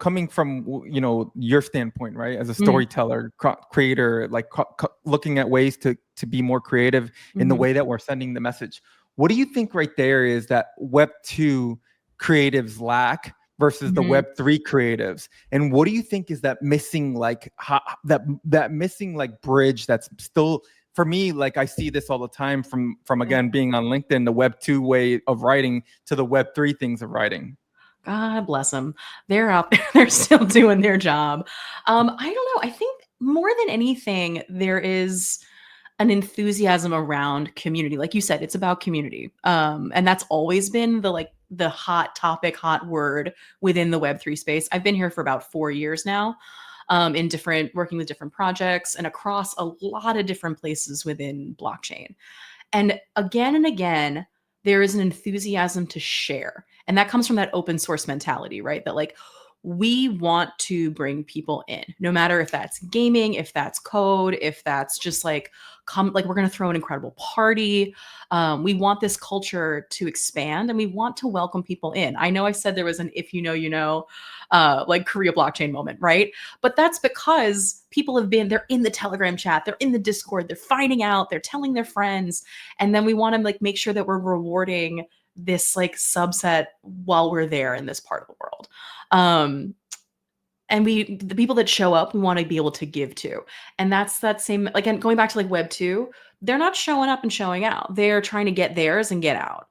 coming from, your standpoint, right? As a storyteller, creator, like looking at ways to be more creative in the way that we're sending the message. What do you think right there is that Web 2 creatives lack versus the Web 3 creatives? And what do you think is that missing, like that missing like bridge that's still, for me, like I see this all the time from again, being on LinkedIn, the Web 2 way of writing to the Web 3 things of writing? God bless them. They're out there. They're still doing their job. I don't know. I think more than anything, there is an enthusiasm around community. Like you said, it's about community. And that's always been the hot topic, hot word within the Web3 space. I've been here for about 4 years now, working with different projects and across a lot of different places within blockchain. And again, there is an enthusiasm to share. And that comes from that open source mentality, right? That like, we want to bring people in, no matter if that's gaming, if that's code, if that's just like, we're going to throw an incredible party. We want this culture to expand and we want to welcome people in. I know I said there was an, if you know, like Korea blockchain moment, right? But that's because people they're in the Telegram chat, they're in the Discord, they're finding out, they're telling their friends. And then we want to like make sure that we're rewarding this like subset while we're there in this part of the world. And the people that show up, we want to be able to give to. And that's that same, like, and going back to like Web 2, they're not showing up and showing out. They're trying to get theirs and get out.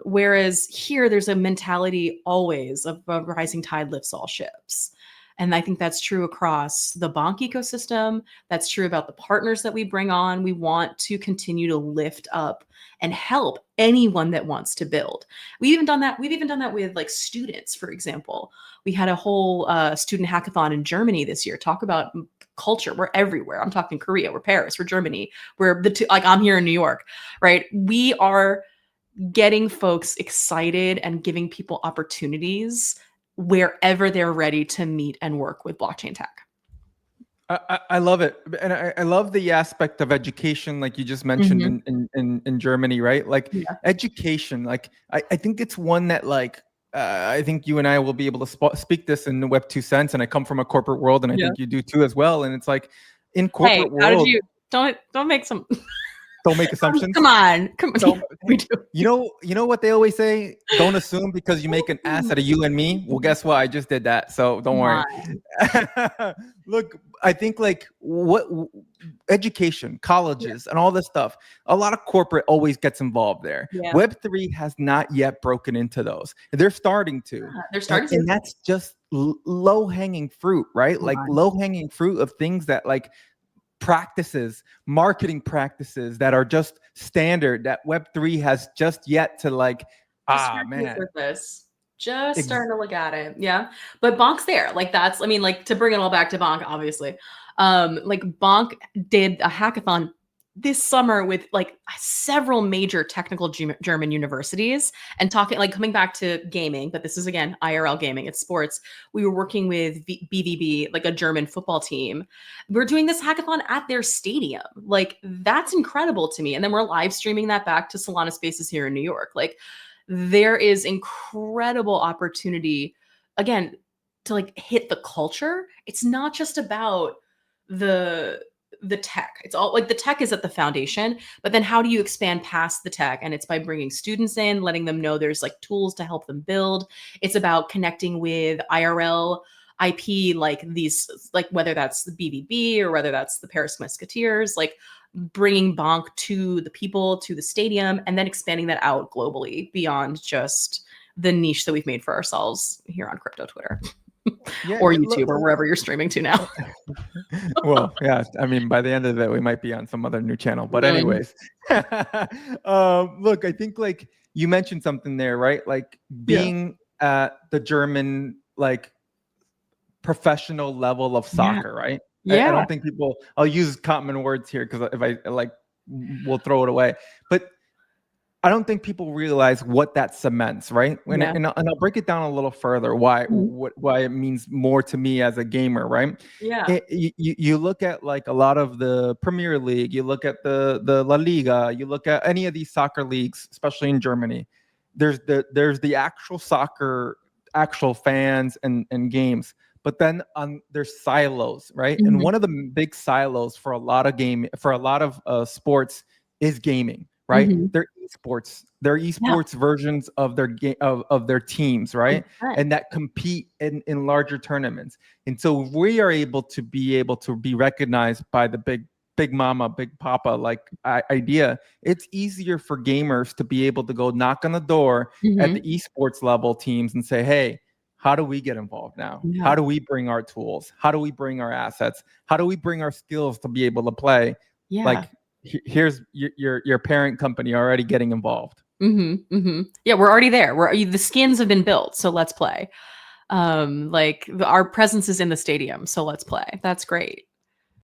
Whereas here, there's a mentality always of a rising tide lifts all ships. And I think that's true across the Bonk ecosystem. That's true about the partners that we bring on. We want to continue to lift up and help anyone that wants to build. We've even done that with like students, for example. We had a whole student hackathon in Germany this year. Talk about culture. We're everywhere. I'm talking Korea, we're Paris, we're Germany, we're like I'm here in New York, right? We are getting folks excited and giving people opportunities wherever they're ready to meet and work with blockchain tech. I love it. And I love the aspect of education, like you just mentioned in Germany, right? Like education, like I think it's one that like, I think you and I will be able to speak this in the Web 2 sense. And I come from a corporate world and I think you do too as well. And it's like in corporate world. How did you, don't make some... Don't make assumptions. Come on. We do. You know what they always say? Don't assume because you make an ass out of you and me. Well, guess what? I just did that. So don't worry. Look, I think like what education, colleges, and all this stuff, a lot of corporate always gets involved there. Web3 has not yet broken into those. They're starting to. And that's just low-hanging fruit, right? Like low-hanging fruit of things that like marketing practices that are just standard that Web3 has just yet to like, man. Just starting to look at it. Yeah. But Bonk's there. Like that's, I mean, like to bring it all back to Bonk, obviously. Like Bonk did a hackathon this summer with like several major technical German universities and coming back to gaming, but this is again, IRL gaming, it's sports. We were working with BVB, like a German football team. We're doing this hackathon at their stadium. Like that's incredible to me. And then we're live streaming that back to Solana Spaces here in New York. Like there is incredible opportunity, again, to like hit the culture. It's not just about the tech. It's all like the tech is at the foundation, but then how do you expand past the tech? And it's by bringing students in, letting them know there's like tools to help them build. It's about connecting with IRL IP, like these, like whether that's the BVB or whether that's the Paris Musketeers, like bringing Bonk to the people, to the stadium, and then expanding that out globally beyond just the niche that we've made for ourselves here on crypto Twitter. Or YouTube or wherever you're streaming to now. Well, yeah. I mean, by the end of it, we might be on some other new channel. But anyways, look, I think like you mentioned something there, right? Like being at the German like professional level of soccer, right? I don't think I'll use common words here because if I like, we'll throw it away. But I don't think people realize what that cements, right? And I'll break it down a little further why it means more to me as a gamer, right? Yeah. You look at like a lot of the Premier League, you look at the La Liga, you look at any of these soccer leagues, especially in Germany. There's the actual soccer actual fans and games. But then there's silos, right? And one of the big silos for a lot of sports is gaming, right? They're esports versions of their of their teams, right? And that compete in larger tournaments. And so we are able to be recognized by the big mama, big papa like idea. It's easier for gamers to be able to go knock on the door at the esports level teams and say, hey, how do we get involved now? How do we bring our tools? How do we bring our assets? How do we bring our skills to be able to play? Like, here's your parent company already getting involved. Yeah, we're already there. The skins have been built, so let's play. Like our presence is in the stadium, so let's play. That's great.